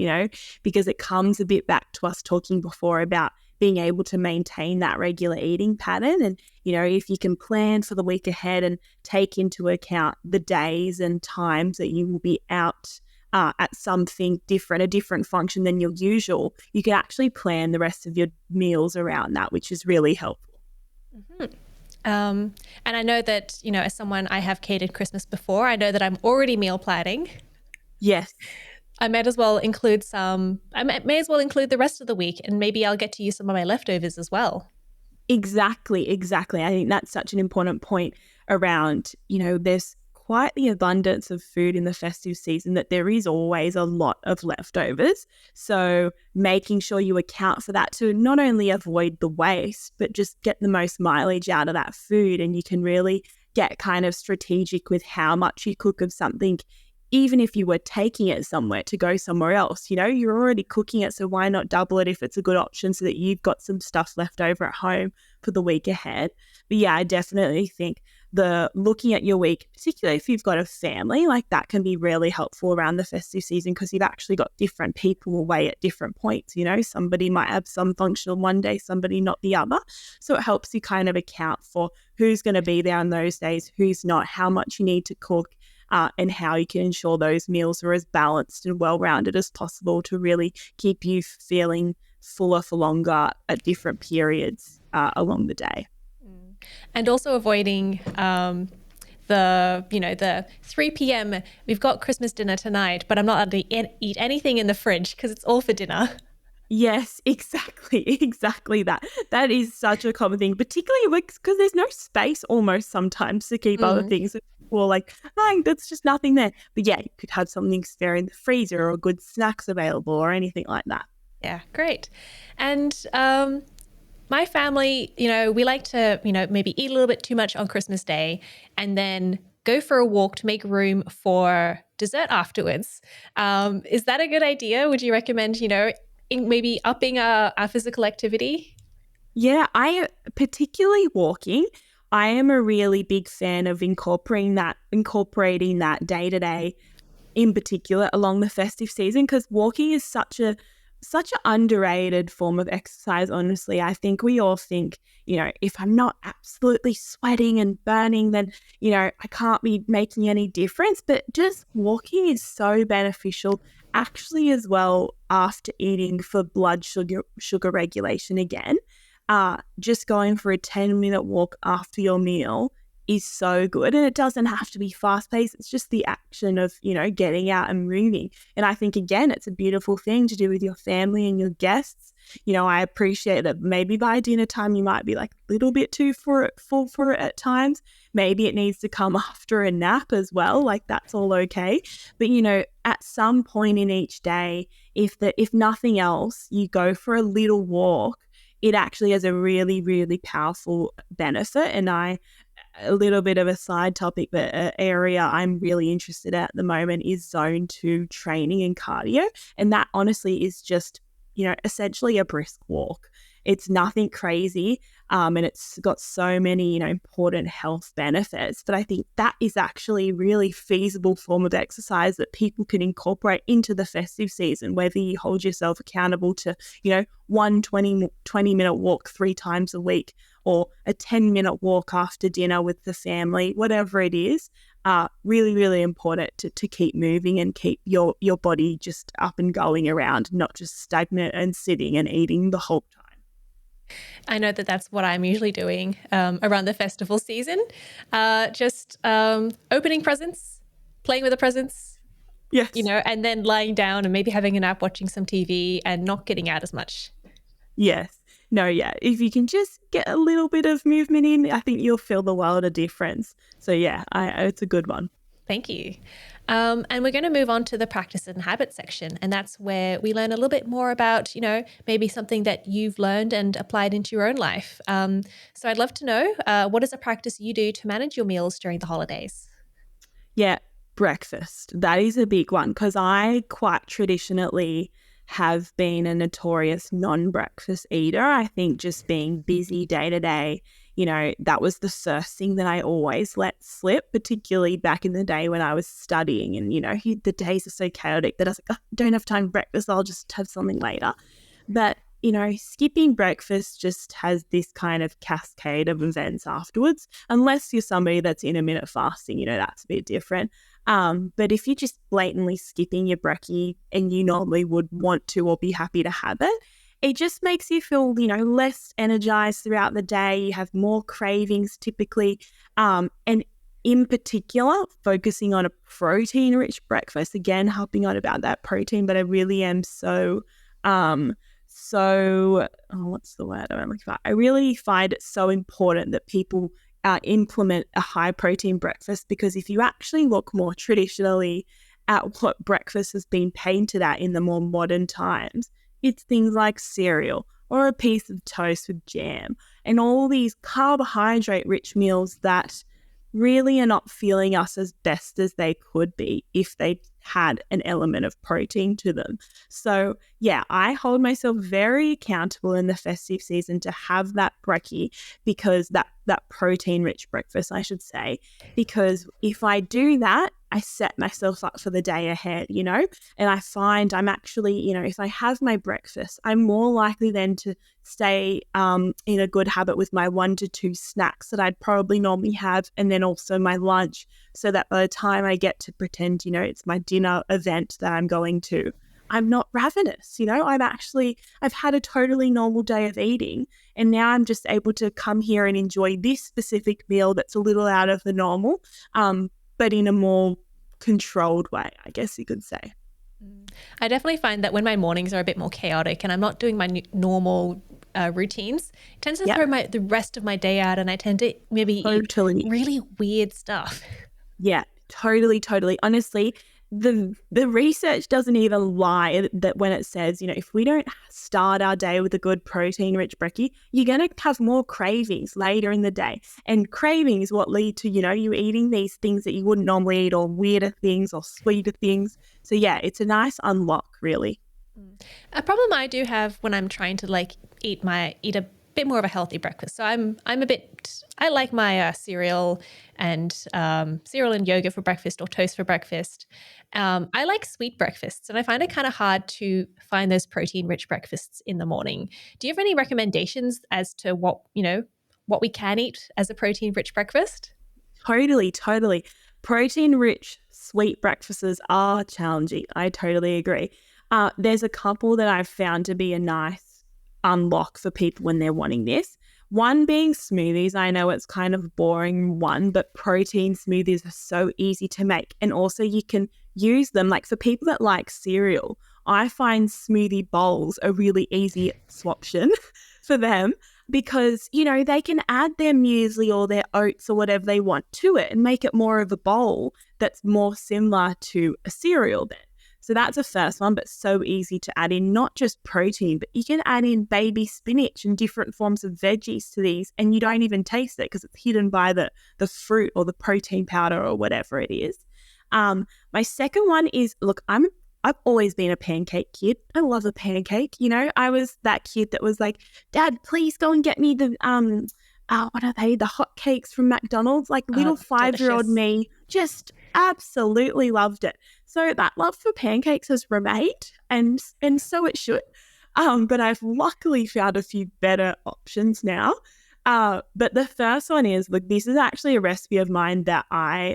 because it comes a bit back to us talking before about being able to maintain that regular eating pattern. And, if you can plan for the week ahead and take into account the days and times that you will be out at something different, a different function than your usual, you can actually plan the rest of your meals around that, which is really helpful. Mm-hmm. And I know that, as someone, I have catered Christmas before, I know that I'm already meal planning. Yes. I may as well include the rest of the week, and maybe I'll get to use some of my leftovers as well. Exactly. I think that's such an important point around, there's quite the abundance of food in the festive season that there is always a lot of leftovers. So making sure you account for that to not only avoid the waste, but just get the most mileage out of that food. And you can really get kind of strategic with how much you cook of something. Even if you were taking it somewhere to go somewhere else, you're already cooking it. So why not double it if it's a good option so that you've got some stuff left over at home for the week ahead. But yeah, I definitely think the looking at your week, particularly if you've got a family, like that can be really helpful around the festive season because you've actually got different people away at different points. Somebody might have some function on one day, somebody not the other. So it helps you kind of account for who's going to be there on those days, who's not, how much you need to cook. And how you can ensure those meals are as balanced and well-rounded as possible to really keep you feeling fuller for longer at different periods along the day. And also avoiding the 3 p.m. we've got Christmas dinner tonight, but I'm not allowed to eat anything in the fridge because it's all for dinner. Yes, exactly that. That is such a common thing, particularly because there's no space almost sometimes to keep other things. Or like, that's just nothing there. But yeah, you could have something spare in the freezer or good snacks available or anything like that. Yeah, great. And my family, we like to, maybe eat a little bit too much on Christmas Day and then go for a walk to make room for dessert afterwards. Is that a good idea? Would you recommend, maybe upping our physical activity? Yeah, particularly walking. I am a really big fan of incorporating that day to day, in particular along the festive season, because walking is such an underrated form of exercise. Honestly, I think we all think, if I'm not absolutely sweating and burning, then I can't be making any difference. But just walking is so beneficial, actually, as well after eating for blood sugar regulation again. Just going for a 10-minute walk after your meal is so good. And it doesn't have to be fast paced. It's just the action of, getting out and moving. And I think, again, it's a beautiful thing to do with your family and your guests. I appreciate that maybe by dinner time, you might be like a little bit too full for it at times. Maybe it needs to come after a nap as well. Like that's all okay. But, at some point in each day, if nothing else, you go for a little walk, it actually has a really, really powerful benefit. And a little bit of a side topic, but an area I'm really interested at the moment is zone 2 training and cardio. And that honestly is just, essentially a brisk walk. It's nothing crazy. And it's got so many, important health benefits. But I think that is actually a really feasible form of exercise that people can incorporate into the festive season, whether you hold yourself accountable to, one 20-minute walk 3 times a week or a 10-minute walk after dinner with the family, whatever it is. Really, really important to keep moving and keep your body just up and going around, not just stagnant and sitting and eating the whole time. I know that that's what I'm usually doing around the festival season. Just opening presents, playing with the presents, yes, and then lying down and maybe having a nap, watching some TV and not getting out as much. Yes. No, yeah. If you can just get a little bit of movement in, I think you'll feel the world of difference. So yeah, it's a good one. Thank you. And we're going to move on to the practice and habit section. And that's where we learn a little bit more about, maybe something that you've learned and applied into your own life. So I'd love to know, what is a practice you do to manage your meals during the holidays? Yeah, breakfast. That is a big one because I quite traditionally have been a notorious non-breakfast eater. I think just being busy day to day, that was the first thing that I always let slip, particularly back in the day when I was studying. And, the days are so chaotic that I was like, oh, I don't have time for breakfast. I'll just have something later. But, skipping breakfast just has this kind of cascade of events afterwards, unless you're somebody that's intermittent fasting, that's a bit different. But if you're just blatantly skipping your brekkie and you normally would want to or be happy to have it, it just makes you feel, less energized throughout the day. You have more cravings typically. And in particular, focusing on a protein-rich breakfast, again, harping on about that protein, but I really am so so, what's the word I'm looking for? I really find it so important that people implement a high protein breakfast, because if you actually look more traditionally at what breakfast has been painted at in the more modern times, it's things like cereal or a piece of toast with jam and all these carbohydrate rich meals that really are not feeling us as best as they could be if they had an element of protein to them. So yeah, I hold myself very accountable in the festive season to have that brekkie, because that protein rich breakfast, I should say, because if I do that, I set myself up for the day ahead, you know, and I find I'm actually, you know, if I have my breakfast, I'm more likely then to stay in a good habit with my 1 to 2 snacks that I'd probably normally have, and then also my lunch, so that by the time I get to pretend, you know, it's my dinner event that I'm going to, I'm not ravenous, you know, I've had a totally normal day of eating, and now I'm just able to come here and enjoy this specific meal that's a little out of the normal, but in a more controlled way, I guess you could say. I definitely find that when my mornings are a bit more chaotic and I'm not doing my normal routines, it tends to throw the rest of my day out, and I tend to maybe eat really weird stuff. Yeah, totally. Honestly, the research doesn't even lie that when it says, you know, if we don't start our day with a good protein-rich brekkie, you're going to have more cravings later in the day. And cravings what lead to, you know, you eating these things that you wouldn't normally eat, or weirder things or sweeter things. So yeah, it's a nice unlock, really. A problem I do have when I'm trying to like eat a bit more of a healthy breakfast. So I like my cereal and yogurt for breakfast, or toast for breakfast. I like sweet breakfasts, and I find it kind of hard to find those protein-rich breakfasts in the morning. Do you have any recommendations as to what we can eat as a protein-rich breakfast? Totally. Protein-rich sweet breakfasts are challenging. I totally agree. There's a couple that I've found to be a nice unlock for people when they're wanting this. One being smoothies. I know it's kind of boring one, but protein smoothies are so easy to make. And also you can use them, like for people that like cereal, I find smoothie bowls a really easy swaption for them, because, you know, they can add their muesli or their oats or whatever they want to it and make it more of a bowl that's more similar to a cereal then. So that's the first one, but so easy to add in not just protein, but you can add in baby spinach and different forms of veggies to these, and you don't even taste it because it's hidden by the fruit or the protein powder or whatever it is. My second one is, look, I've always been a pancake kid. I love a pancake. You know, I was that kid that was like, Dad, please go and get me the what are they? The hot cakes from McDonald's. Like little 5-year-old me just absolutely loved it. So that love for pancakes has remained, and so it should. But I've luckily found a few better options now. But the first one is, look, this is actually a recipe of mine that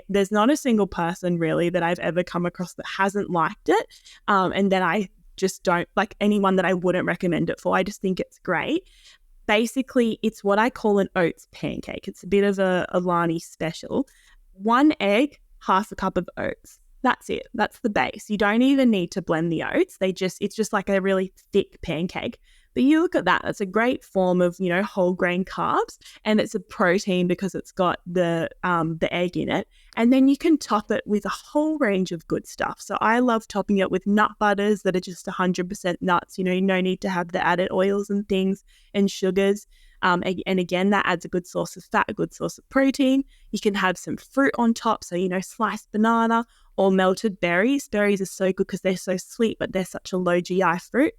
there's not a single person really that I've ever come across that hasn't liked it. And that I just don't like anyone that I wouldn't recommend it for. I just think it's great. Basically, it's what I call an oats pancake. It's a bit of a Lani special. 1 egg, half a cup of oats. That's it. That's the base. You don't even need to blend the oats. It's just like a really thick pancake. But you look at that, that's a great form of, you know, whole grain carbs, and it's a protein because it's got the egg in it. And then you can top it with a whole range of good stuff. So I love topping it with nut butters that are just 100% nuts. You know, no need to have the added oils and things and sugars. And again, that adds a good source of fat, a good source of protein. You can have some fruit on top. So, you know, sliced banana or melted berries. Berries are so good because they're so sweet, but they're such a low GI fruit.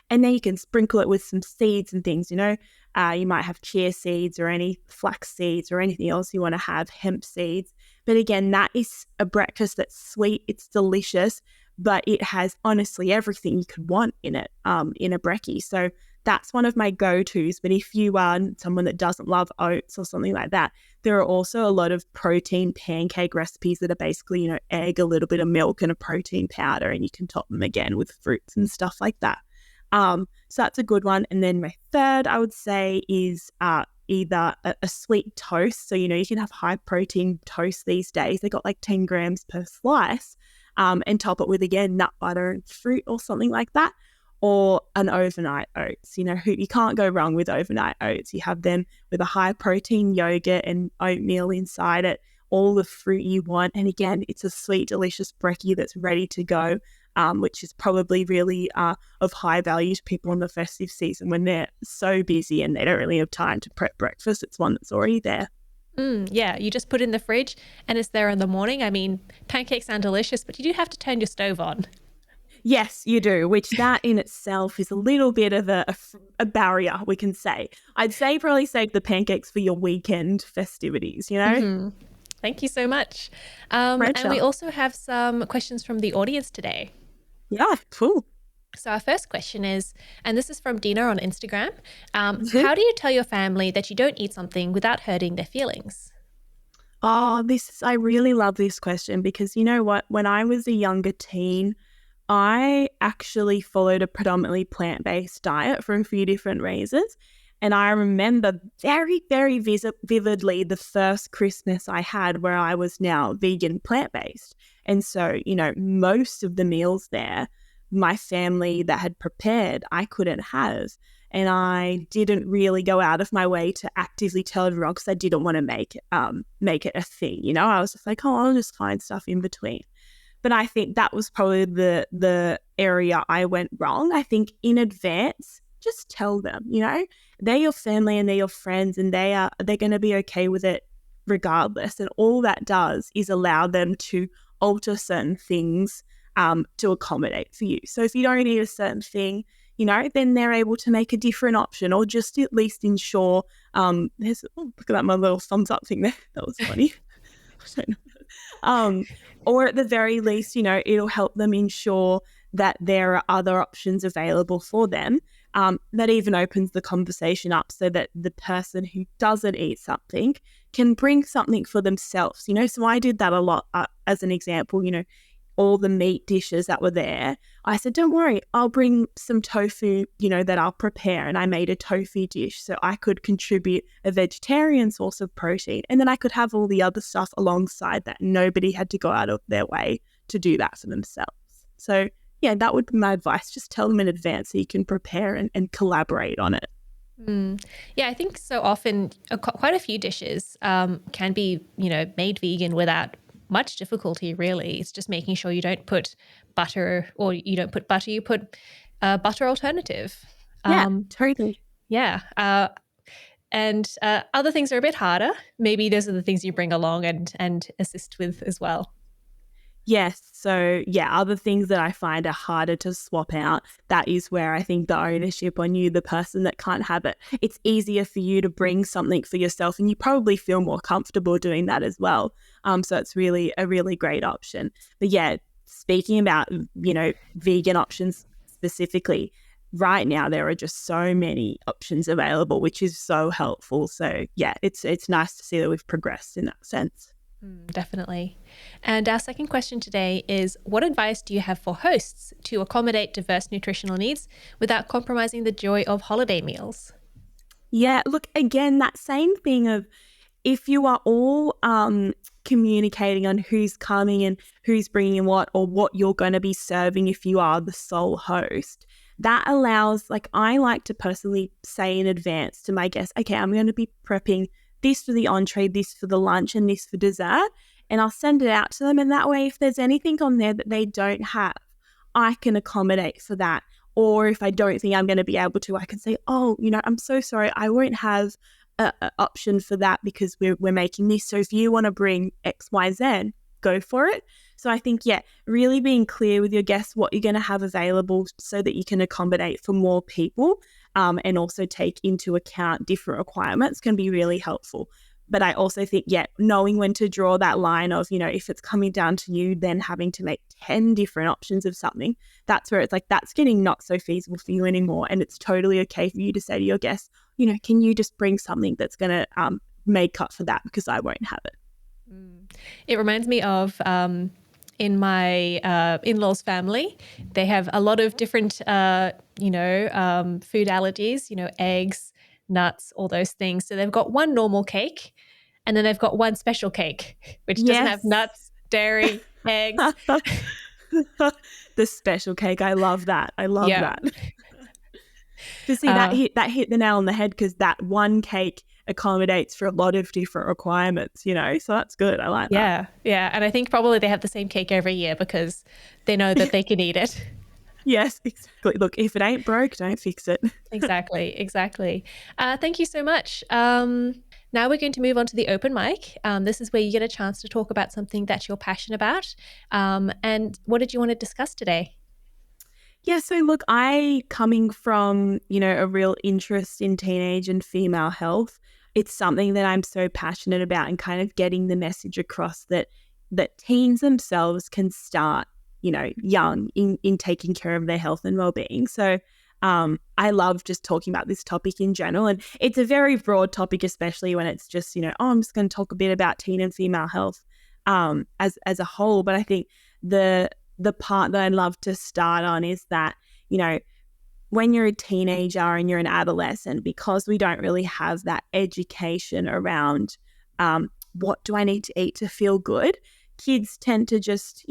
And then you can sprinkle it with some seeds and things, you know. You might have chia seeds or any flax seeds or anything else you want to have, hemp seeds. But again, that is a breakfast that's sweet, it's delicious, but it has honestly everything you could want in it, in a brekkie. So that's one of my go-tos. But if you are someone that doesn't love oats or something like that, there are also a lot of protein pancake recipes that are basically, you know, egg, a little bit of milk and a protein powder, and you can top them again with fruits and stuff like that. So that's a good one. And then my third, I would say, is either a sweet toast. So, you know, you can have high protein toast these days. They got like 10 grams per slice, and top it with, again, nut butter and fruit or something like that. or an overnight oats. You can't go wrong with overnight oats. You have them with a high protein yogurt and oatmeal inside it, all the fruit you want. And again, it's a sweet, delicious brekkie that's ready to go, which is probably really of high value to people in the festive season when they're so busy and they don't really have time to prep breakfast. It's one that's already there. Yeah, you just put it in the fridge and it's there in the morning. I mean, pancakes sound delicious, but you do have to turn your stove on. Yes, you do, which that in itself is a little bit of a barrier, we can say. I'd say probably save the pancakes for your weekend festivities, Mm-hmm. Thank you so much. And we also have some questions from the audience today. Yeah, cool. So our first question is, and this is from Dina on Instagram, how do you tell your family that you don't eat something without hurting their feelings? Oh, I really love this question because you know what? When I was a younger teen, I actually followed a predominantly plant-based diet for a few different reasons. And I remember very, very vividly the first Christmas I had where I was now vegan plant-based. And so, most of the meals there, my family that had prepared, I couldn't have. And I didn't really go out of my way to actively tell everyone because I didn't want to make it a thing. I was just like, oh, I'll just find stuff in between. But I think that was probably the area I went wrong. I think in advance, just tell them, they're your family and they're your friends and they're going to be okay with it regardless. And all that does is allow them to alter certain things to accommodate for you. So if you don't eat a certain thing, then they're able to make a different option or just at least ensure look at that, my little thumbs up thing there. That was funny. Or at the very least, it'll help them ensure that there are other options available for them. That even opens the conversation up so that the person who doesn't eat something can bring something for themselves. So I did that a lot as an example, all the meat dishes that were there. I said, don't worry, I'll bring some tofu, that I'll prepare. And I made a tofu dish so I could contribute a vegetarian source of protein. And then I could have all the other stuff alongside that. Nobody had to go out of their way to do that for themselves. So yeah, that would be my advice. Just tell them in advance so you can prepare and collaborate on it. Yeah, I think so often quite a few dishes can be, made vegan without much difficulty, really. It's just making sure you don't put butter, or you don't put butter, you put butter alternative. Yeah, totally. Yeah. And other things are a bit harder. Maybe those are the things you bring along and assist with as well. Yes. So yeah, other things that I find are harder to swap out, that is where I think the ownership on you, the person that can't have it, it's easier for you to bring something for yourself and you probably feel more comfortable doing that as well. So it's really a really great option. But yeah, speaking about, vegan options specifically, right now there are just so many options available, which is so helpful. So yeah, it's nice to see that we've progressed in that sense. Definitely. And our second question today is, what advice do you have for hosts to accommodate diverse nutritional needs without compromising the joy of holiday meals? Yeah, look, again, that same thing of if you are all communicating on who's coming and who's bringing what or what you're going to be serving if you are the sole host, that allows, I like to personally say in advance to my guests, okay, I'm going to be prepping this for the entree, this for the lunch, and this for dessert. And I'll send it out to them. And that way, if there's anything on there that they don't have, I can accommodate for that. Or if I don't think I'm going to be able to, I can say, oh, I'm so sorry, I won't have an option for that because we're making this. So if you want to bring X, Y, Z, go for it. So I think, yeah, really being clear with your guests what you're going to have available so that you can accommodate for more people. And also take into account different requirements can be really helpful. But I also think, yeah, knowing when to draw that line of, if it's coming down to you then having to make 10 different options of something, that's where it's that's getting not so feasible for you anymore. And it's totally okay for you to say to your guests, can you just bring something that's going to make up for that because I won't have it. It reminds me of in my in-laws' family, they have a lot of different, food allergies, eggs, nuts, all those things. So they've got one normal cake and then they've got one special cake, which doesn't have nuts, dairy, eggs. The special cake. I love that. I love Yeah. that. To see that hit the nail on the head, because that one cake accommodates for a lot of different requirements, so that's good. I like that. Yeah. And I think probably they have the same cake every year because they know that they can eat it. Yes, exactly. Look, if it ain't broke, don't fix it. Exactly. Thank you so much. Now we're going to move on to the open mic. This is where you get a chance to talk about something that you're passionate about. And what did you want to discuss today? Yeah, so look, coming from, a real interest in teenage and female health, it's something that I'm so passionate about, and kind of getting the message across that teens themselves can start, young in taking care of their health and well-being. So I love just talking about this topic in general. And it's a very broad topic, especially when it's just, I'm just going to talk a bit about teen and female health as a whole. But I think the part that I'd love to start on is that, when you're a teenager and you're an adolescent, because we don't really have that education around what do I need to eat to feel good, kids tend to just,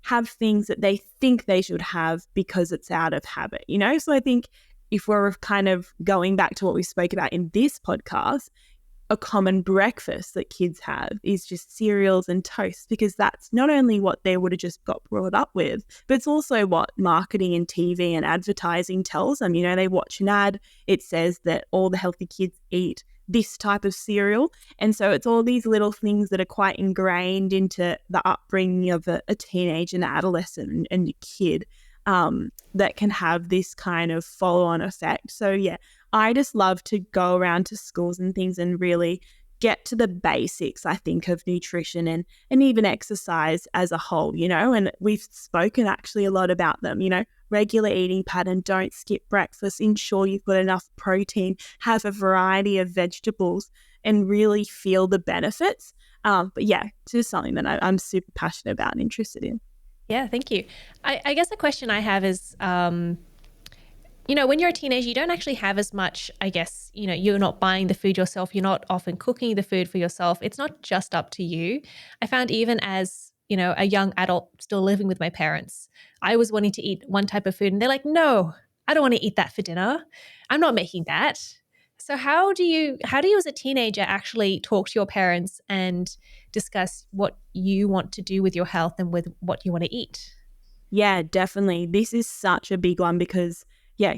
have things that they think they should have because it's out of habit, So I think if we're kind of going back to what we spoke about in this podcast, a common breakfast that kids have is just cereals and toast, because that's not only what they would have just got brought up with, but it's also what marketing and TV and advertising tells them. They watch an ad, it says that all the healthy kids eat this type of cereal. And so it's all these little things that are quite ingrained into the upbringing of a teenage and adolescent and a kid that can have this kind of follow-on effect. So yeah, I just love to go around to schools and things and really get to the basics, I think, of nutrition and even exercise as a whole, and we've spoken actually a lot about them, regular eating pattern, don't skip breakfast, ensure you've got enough protein, have a variety of vegetables, and really feel the benefits. But yeah, it's just something that I'm super passionate about and interested in. Yeah, thank you. I guess the question I have is, when you're a teenager, you don't actually have as much, I guess, you're not buying the food yourself. You're not often cooking the food for yourself. It's not just up to you. I found even as, a young adult still living with my parents, I was wanting to eat one type of food and they're like, no, I don't want to eat that for dinner. I'm not making that. So how do you as a teenager actually talk to your parents and discuss what you want to do with your health and with what you want to eat? Yeah, definitely. This is such a big one because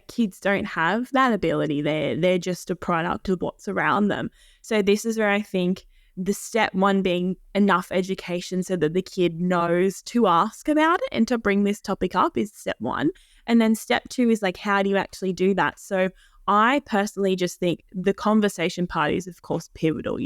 kids don't have that ability. They're just a product of what's around them. So this is where I think the step one being enough education so that the kid knows to ask about it and to bring this topic up is step one. And then step two is like, how do you actually do that? So I personally just think the conversation part is, of course, pivotal,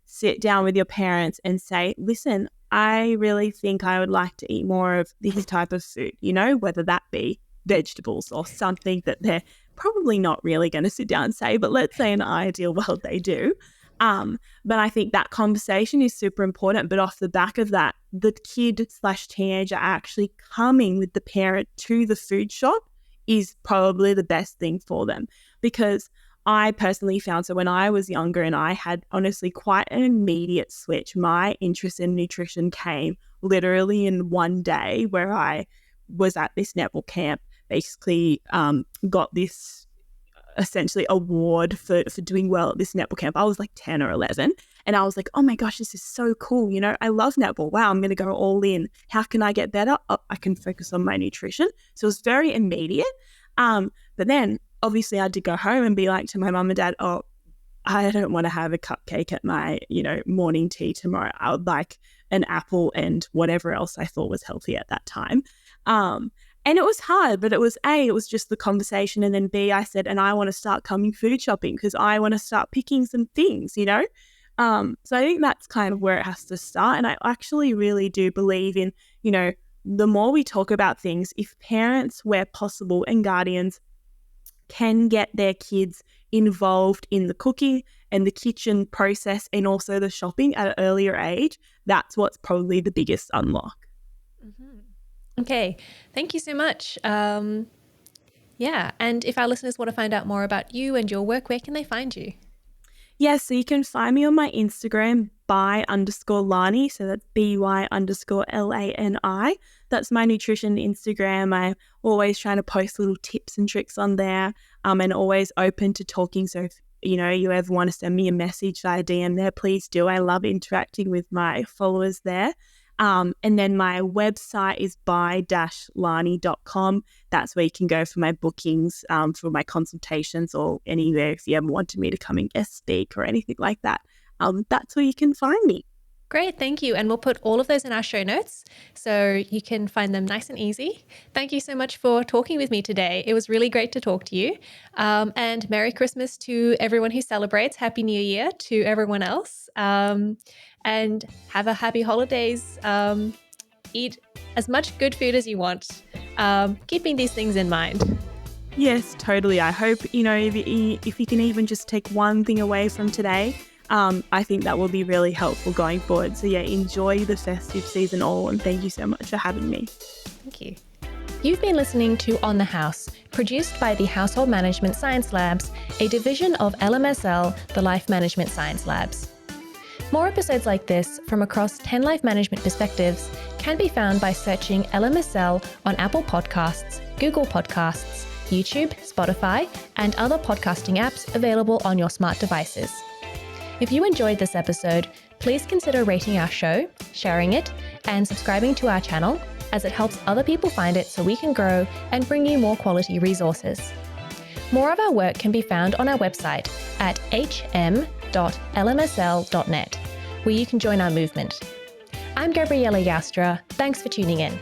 sit down with your parents and say, listen, I really think I would like to eat more of this type of food, whether that be vegetables or something that they're probably not really going to sit down and say, but let's say in an ideal world they do. But I think that conversation is super important. But off the back of that, the kid/teenager actually coming with the parent to the food shop is probably the best thing for them, because I personally found, so when I was younger and I had honestly quite an immediate switch, my interest in nutrition came literally in one day where I was at this netball camp, basically got this essentially award for doing well at this netball camp. I was like 10 or 11 and I was like, oh my gosh, this is so cool. I love netball. Wow, I'm going to go all in. How can I get better? Oh, I can focus on my nutrition. So it was very immediate. But then obviously I had to go home and be like to my mum and dad, oh, I don't want to have a cupcake at my, morning tea tomorrow. I would like an apple and whatever else I thought was healthy at that time. And it was hard, but it was just the conversation. And then B, I said, and I want to start coming food shopping because I want to start picking some things, So I think that's kind of where it has to start. And I actually really do believe in, the more we talk about things, if parents, where possible, and guardians can get their kids involved in the cooking and the kitchen process and also the shopping at an earlier age, that's what's probably the biggest unlock. Mm-hmm. Okay, thank you so much. And if our listeners want to find out more about you and your work, where can they find you? Yeah, so you can find me on my Instagram, by_Lani. So that's by_Lani. That's my nutrition Instagram. I'm always trying to post little tips and tricks on there, and always open to talking. So if you ever want to send me a message via DM there, please do. I love interacting with my followers there. And then my website is by-lani.com. That's where you can go for my bookings, for my consultations, or anywhere if you ever wanted me to come and guest speak or anything like that. That's where you can find me. Great, thank you. And we'll put all of those in our show notes so you can find them nice and easy. Thank you so much for talking with me today. It was really great to talk to you. And Merry Christmas to everyone who celebrates. Happy New Year to everyone else. And have a happy holidays. Eat as much good food as you want, keeping these things in mind. Yes, totally. I hope, if you can even just take one thing away from today, I think that will be really helpful going forward. So yeah, enjoy the festive season all, and thank you so much for having me. Thank you. You've been listening to On the House, produced by the Household Management Science Labs, a division of LMSL, the Life Management Science Labs. More episodes like this from across 10 life management perspectives can be found by searching LMSL on Apple Podcasts, Google Podcasts, YouTube, Spotify, and other podcasting apps available on your smart devices. If you enjoyed this episode, please consider rating our show, sharing it, and subscribing to our channel, as it helps other people find it so we can grow and bring you more quality resources. More of our work can be found on our website at hm.lmsl.net, where you can join our movement. I'm Gabriella. Thanks for tuning in.